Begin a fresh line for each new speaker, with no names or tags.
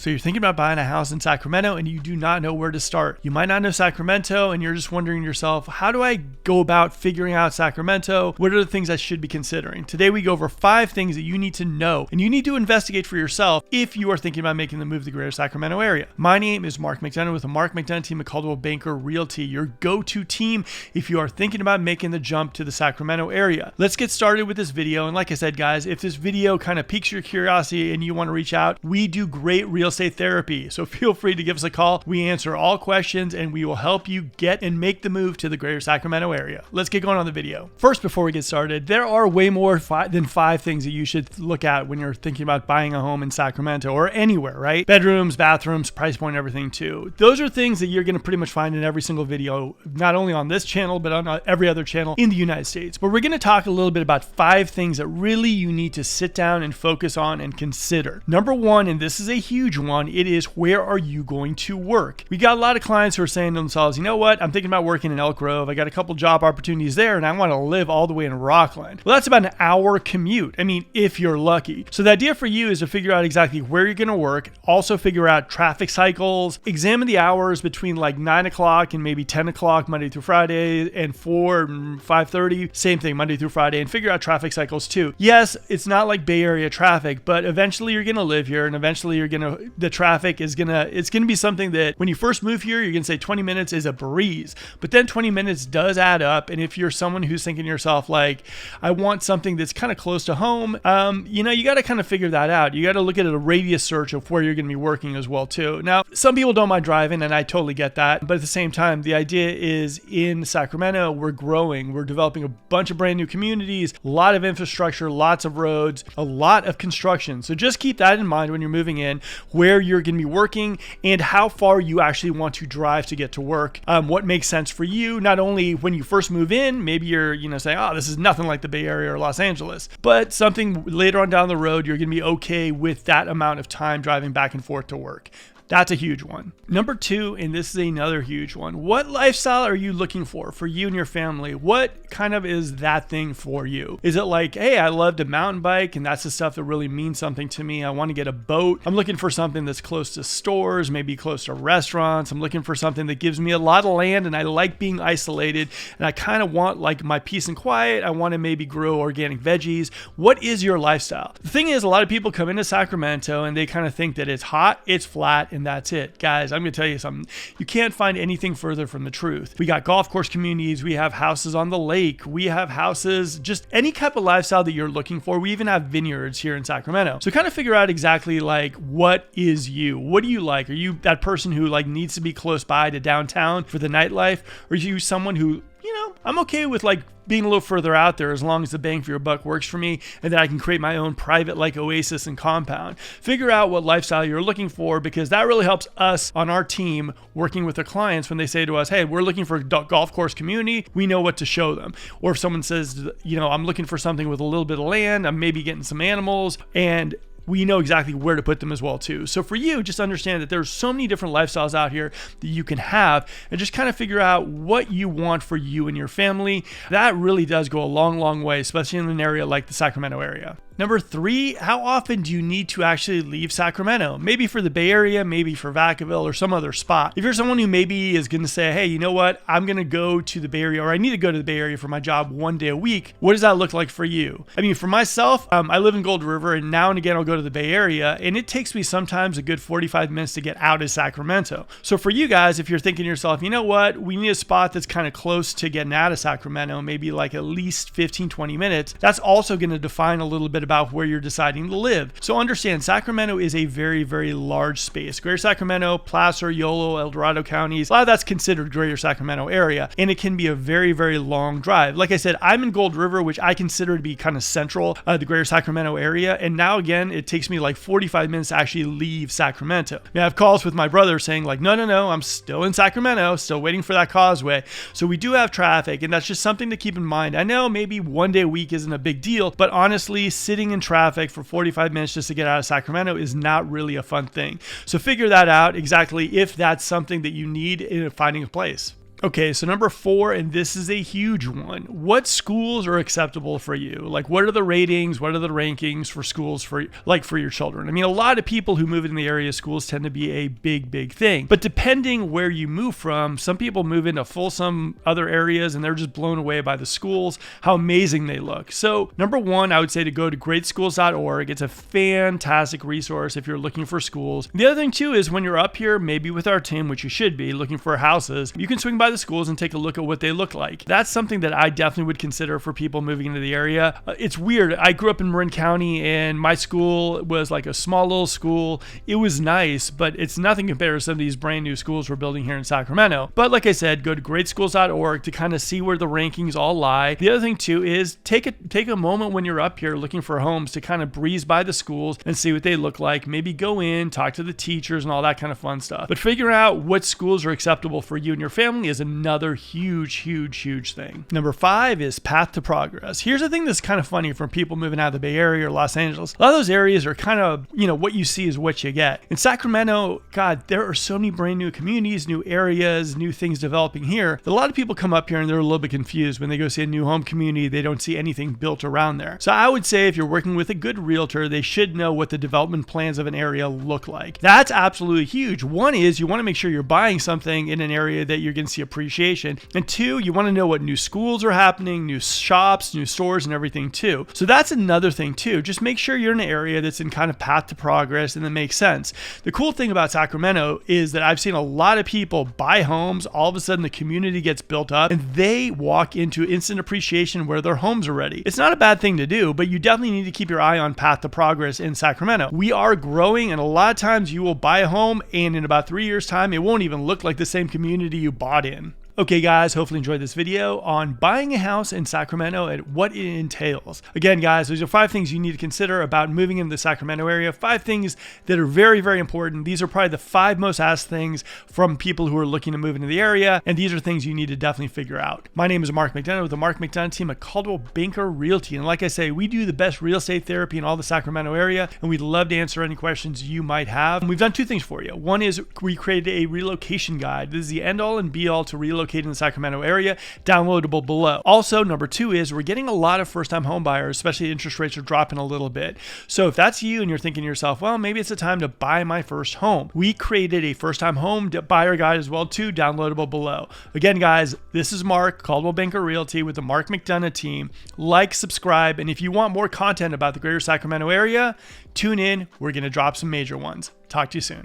So you're thinking about buying a house in Sacramento and you do not know where to start. You might not know Sacramento and you're just wondering to yourself, how do I go about figuring out Sacramento? What are the things I should be considering? Today we go over 5 things that you need to know and you need to investigate for yourself if you are thinking about making the move to the greater Sacramento area. My name is Mark McDonough with the Mark McDonough team at Coldwell Banker Realty, your go-to team if you are thinking about making the jump to the Sacramento area. Let's get started with this video. And like I said, guys, if this video kind of piques your curiosity and you want to reach out, we do great real estate therapy. So feel free to give us a call. We answer all questions and we will help you get and make the move to the greater Sacramento area. Let's get going on the video. First, before we get started, there are way more than 5 things that you should look at when you're thinking about buying a home in Sacramento or anywhere, right? Bedrooms, bathrooms, price point, everything too. Those are things that you're going to pretty much find in every single video, not only on this channel, but on every other channel in the United States. But we're going to talk a little bit about 5 things that really you need to sit down and focus on and consider. Number 1, and this is a huge one, it is where are you going to work? We got a lot of clients who are saying to themselves, you know what, I'm thinking about working in Elk Grove. I got a couple job opportunities there and I want to live all the way in Rockland. Well, that's about an hour commute. I mean, if you're lucky. So the idea for you is to figure out exactly where you're going to work, also figure out traffic cycles, examine the hours between like 9 o'clock and maybe 10 o'clock Monday through Friday and 4 and 5:30, same thing Monday through Friday, and figure out traffic cycles too. Yes, it's not like Bay Area traffic, but eventually you're going to live here and eventually the traffic is it's going to be something that when you first move here, you're going to say 20 minutes is a breeze, but then 20 minutes does add up. And if you're someone who's thinking to yourself, like, I want something that's kind of close to home, you got to kind of figure that out. You got to look at a radius search of where you're going to be working as well too. Now, some people don't mind driving and I totally get that. But at the same time, the idea is in Sacramento, we're growing. We're developing a bunch of brand new communities, a lot of infrastructure, lots of roads, a lot of construction. So just keep that in mind when you're moving in, where you're going to be working and how far you actually want to drive to get to work. What makes sense for you, not only when you first move in, maybe you're, saying, oh, this is nothing like the Bay Area or Los Angeles, but something later on down the road, you're going to be okay with that amount of time driving back and forth to work. That's a huge one. Number 2, and this is another huge one. What lifestyle are you looking for you and your family? What kind of is that thing for you? Is it like, hey, I love to mountain bike and that's the stuff that really means something to me. I want to get a boat. I'm looking for something that's close to stores, maybe close to restaurants. I'm looking for something that gives me a lot of land and I like being isolated and I kind of want like my peace and quiet. I want to maybe grow organic veggies. What is your lifestyle? The thing is, a lot of people come into Sacramento and they kind of think that it's hot, it's flat, and that's it. Guys, I'm going to tell you something. You can't find anything further from the truth. We got golf course communities. We have houses on the lake. We have houses, just any type of lifestyle that you're looking for. We even have vineyards here in Sacramento. So kind of figure out exactly like, what is you? What do you like? Are you that person who like needs to be close by to downtown for the nightlife? Or are you someone who, I'm okay with like being a little further out there as long as the bang for your buck works for me and that I can create my own private like oasis and compound. Figure out what lifestyle you're looking for because that really helps us on our team working with the clients when they say to us, hey, we're looking for a golf course community. We know what to show them. Or if someone says, I'm looking for something with a little bit of land, I'm maybe getting some animals, and we know exactly where to put them as well too. So for you, just understand that there's so many different lifestyles out here that you can have and just kind of figure out what you want for you and your family. That really does go a long, long way, especially in an area like the Sacramento area. Number 3, how often do you need to actually leave Sacramento? Maybe for the Bay Area, maybe for Vacaville or some other spot. If you're someone who maybe is going to say, hey, you know what? I'm going to go to the Bay Area or I need to go to the Bay Area for my job 1 day a week. What does that look like for you? I mean, for myself, I live in Gold River and now and again I'll go to the Bay Area and it takes me sometimes a good 45 minutes to get out of Sacramento. So for you guys, if you're thinking to yourself, you know what? We need a spot that's kind of close to getting out of Sacramento, maybe like at least 15, 20 minutes. That's also going to define a little bit about where you're deciding to live. So understand, Sacramento is a very, very large space. Greater Sacramento, Placer, Yolo, El Dorado counties, a lot of that's considered Greater Sacramento area, and it can be a very, very long drive. Like I said, I'm in Gold River, which I consider to be kind of central, the Greater Sacramento area, and now again, it takes me like 45 minutes to actually leave Sacramento. I have calls with my brother saying like, no, I'm still in Sacramento, still waiting for that causeway. So we do have traffic, and that's just something to keep in mind. I know maybe 1 day a week isn't a big deal, but honestly, sitting in traffic for 45 minutes just to get out of Sacramento is not really a fun thing. So figure that out exactly if that's something that you need in finding a place. Okay, so number 4, and this is a huge one. What schools are acceptable for you? Like, what are the ratings? What are the rankings for schools for your children? I mean, a lot of people who move in the area, schools tend to be a big thing. But depending where you move from, some people move into Folsom, other areas, and they're just blown away by the schools, how amazing they look. So number 1, I would say to go to greatschools.org. It's a fantastic resource if you're looking for schools. The other thing too is when you're up here, maybe with our team, which you should be, looking for houses, you can swing by the schools and take a look at what they look like. That's something that I definitely would consider for people moving into the area. It's weird. I grew up in Marin County and my school was like a small little school. It was nice, but it's nothing compared to some of these brand new schools we're building here in Sacramento. But like I said, go to greatschools.org to kind of see where the rankings all lie. The other thing too is take a moment when you're up here looking for homes to kind of breeze by the schools and see what they look like. Maybe go in, talk to the teachers and all that kind of fun stuff. But figuring out what schools are acceptable for you and your family is another huge thing. Number 5 is path to progress. Here's the thing that's kind of funny for people moving out of the Bay Area or Los Angeles. A lot of those areas are kind of, what you see is what you get. In Sacramento, God, there are so many brand new communities, new areas, new things developing here. A lot of people come up here and they're a little bit confused when they go see a new home community. They don't see anything built around there. So I would say if you're working with a good realtor, they should know what the development plans of an area look like. That's absolutely huge. One is you want to make sure you're buying something in an area that you're going to see appreciation. And 2, you want to know what new schools are happening, new shops, new stores, and everything too. So that's another thing too. Just make sure you're in an area that's in kind of path to progress and that makes sense. The cool thing about Sacramento is that I've seen a lot of people buy homes. All of a sudden the community gets built up and they walk into instant appreciation where their homes are ready. It's not a bad thing to do, but you definitely need to keep your eye on path to progress in Sacramento. We are growing, and a lot of times you will buy a home and in about 3 years' time, it won't even look like the same community you bought in. Okay guys, hopefully enjoyed this video on buying a house in Sacramento and what it entails. Again guys, those are 5 things you need to consider about moving into the Sacramento area. 5 things that are very important. These are probably the 5 most asked things from people who are looking to move into the area, and these are things you need to definitely figure out. My name is Mark McDonough with the Mark McDonough team at Coldwell Banker Realty, and like I say, we do the best real estate therapy in all the Sacramento area, and we'd love to answer any questions you might have. And we've done 2 things for you. One is we created a relocation guide. This is the end all and be all to relocate in the Sacramento area, downloadable below. Also, number 2 is we're getting a lot of first-time home buyers, especially interest rates are dropping a little bit. So if that's you and you're thinking to yourself, well, maybe it's the time to buy my first home, we created a first-time home buyer guide as well too, downloadable below. Again, guys, this is Mark, Coldwell Banker Realty with the Mark McDonough team. Like, subscribe, and if you want more content about the greater Sacramento area, tune in. We're going to drop some major ones. Talk to you soon.